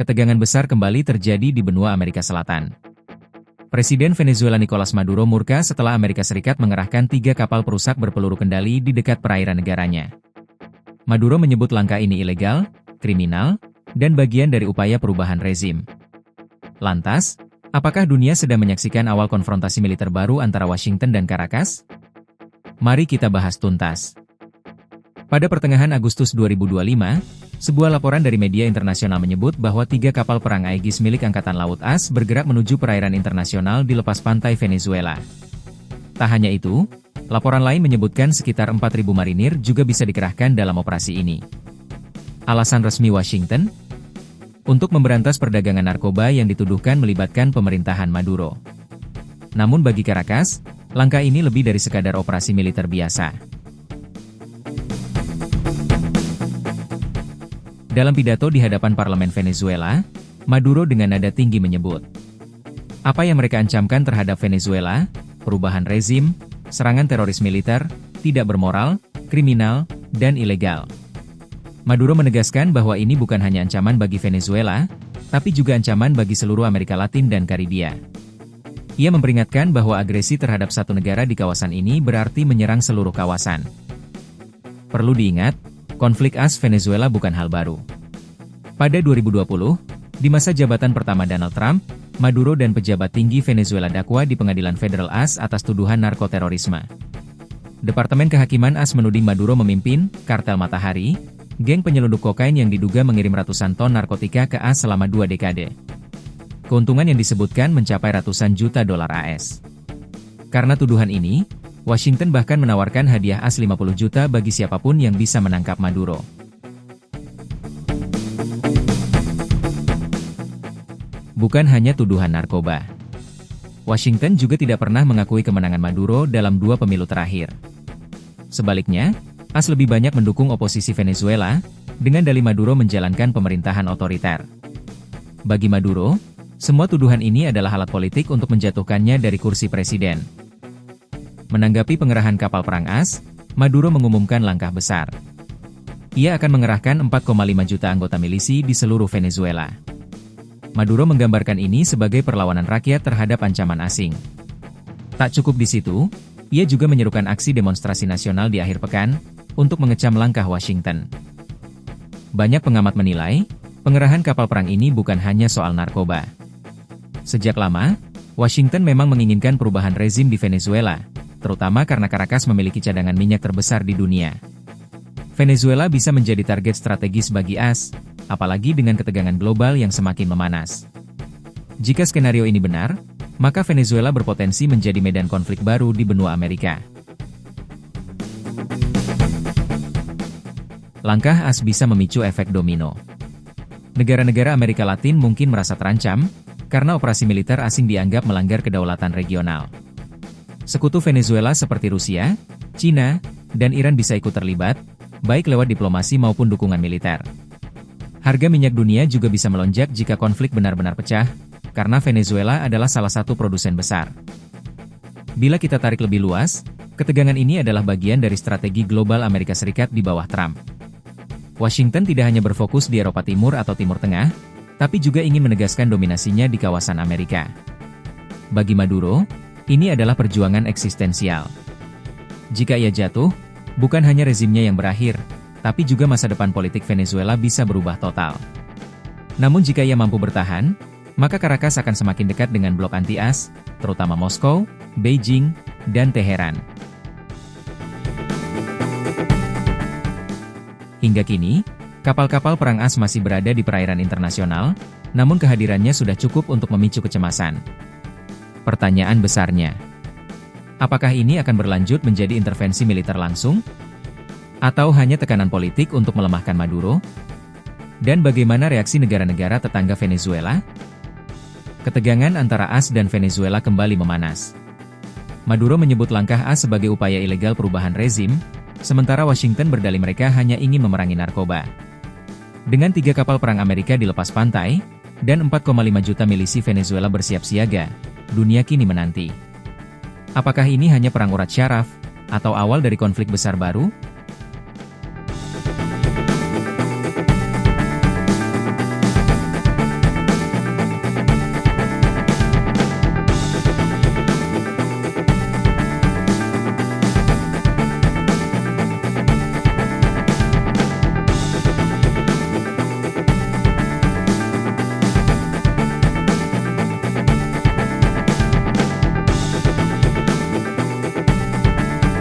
ketegangan besar kembali terjadi di benua Amerika Selatan. Presiden Venezuela Nicolas Maduro murka setelah Amerika Serikat mengerahkan 3 kapal perusak berpeluru kendali di dekat perairan negaranya. Maduro menyebut langkah ini ilegal, kriminal, dan bagian dari upaya perubahan rezim. Lantas, apakah dunia sedang menyaksikan awal konfrontasi militer baru antara Washington dan Caracas? Mari kita bahas tuntas. Pada pertengahan Agustus 2025, sebuah laporan dari media internasional menyebut bahwa 3 kapal perang Aegis milik Angkatan Laut AS bergerak menuju perairan internasional di lepas pantai Venezuela. Tak hanya itu, laporan lain menyebutkan sekitar 4.000 marinir juga bisa dikerahkan dalam operasi ini. Alasan resmi Washington? Untuk memberantas perdagangan narkoba yang dituduhkan melibatkan pemerintahan Maduro. Namun bagi Caracas, langkah ini lebih dari sekadar operasi militer biasa. Dalam pidato di hadapan parlemen Venezuela, Maduro dengan nada tinggi menyebut, apa yang mereka ancamkan terhadap Venezuela, perubahan rezim, serangan teroris militer, tidak bermoral, kriminal, dan ilegal. Maduro menegaskan bahwa ini bukan hanya ancaman bagi Venezuela, tapi juga ancaman bagi seluruh Amerika Latin dan Karibia. Ia memperingatkan bahwa agresi terhadap satu negara di kawasan ini berarti menyerang seluruh kawasan. Perlu diingat, konflik AS Venezuela bukan hal baru. Pada 2020, di masa jabatan pertama Donald Trump, Maduro dan pejabat tinggi Venezuela dakwa di Pengadilan Federal AS atas tuduhan narkoterorisme. Departemen Kehakiman AS menuding Maduro memimpin kartel Matahari, geng penyelundup kokain yang diduga mengirim ratusan ton narkotika ke AS selama 2 dekade. Keuntungan yang disebutkan mencapai ratusan juta dolar AS. Karena tuduhan ini, Washington bahkan menawarkan hadiah AS 50 juta bagi siapapun yang bisa menangkap Maduro. Bukan hanya tuduhan narkoba. Washington juga tidak pernah mengakui kemenangan Maduro dalam 2 pemilu terakhir. Sebaliknya, AS lebih banyak mendukung oposisi Venezuela, dengan dalih Maduro menjalankan pemerintahan otoriter. Bagi Maduro, semua tuduhan ini adalah alat politik untuk menjatuhkannya dari kursi presiden. Menanggapi pengerahan kapal perang AS, Maduro mengumumkan langkah besar. Ia akan mengerahkan 4,5 juta anggota milisi di seluruh Venezuela. Maduro menggambarkan ini sebagai perlawanan rakyat terhadap ancaman asing. Tak cukup di situ, ia juga menyerukan aksi demonstrasi nasional di akhir pekan, untuk mengecam langkah Washington. Banyak pengamat menilai, pengerahan kapal perang ini bukan hanya soal narkoba. Sejak lama, Washington memang menginginkan perubahan rezim di Venezuela, terutama karena Caracas memiliki cadangan minyak terbesar di dunia. Venezuela bisa menjadi target strategis bagi AS, apalagi dengan ketegangan global yang semakin memanas. Jika skenario ini benar, maka Venezuela berpotensi menjadi medan konflik baru di benua Amerika. Langkah AS bisa memicu efek domino. Negara-negara Amerika Latin mungkin merasa terancam, karena operasi militer asing dianggap melanggar kedaulatan regional. Sekutu Venezuela seperti Rusia, China, dan Iran bisa ikut terlibat, baik lewat diplomasi maupun dukungan militer. Harga minyak dunia juga bisa melonjak jika konflik benar-benar pecah, karena Venezuela adalah salah satu produsen besar. Bila kita tarik lebih luas, ketegangan ini adalah bagian dari strategi global Amerika Serikat di bawah Trump. Washington tidak hanya berfokus di Eropa Timur atau Timur Tengah, tapi juga ingin menegaskan dominasinya di kawasan Amerika. Bagi Maduro, ini adalah perjuangan eksistensial. Jika ia jatuh, bukan hanya rezimnya yang berakhir, tapi juga masa depan politik Venezuela bisa berubah total. Namun jika ia mampu bertahan, maka Caracas akan semakin dekat dengan blok anti-AS, terutama Moskow, Beijing, dan Teheran. Hingga kini, kapal-kapal perang AS masih berada di perairan internasional, namun kehadirannya sudah cukup untuk memicu kecemasan. Pertanyaan besarnya, apakah ini akan berlanjut menjadi intervensi militer langsung? Atau hanya tekanan politik untuk melemahkan Maduro? Dan bagaimana reaksi negara-negara tetangga Venezuela? Ketegangan antara AS dan Venezuela kembali memanas. Maduro menyebut langkah AS sebagai upaya ilegal perubahan rezim, sementara Washington berdalih mereka hanya ingin memerangi narkoba. Dengan 3 kapal perang Amerika di lepas pantai, dan 4,5 juta milisi Venezuela bersiap siaga, dunia kini menanti. Apakah ini hanya perang urat syaraf, atau awal dari konflik besar baru?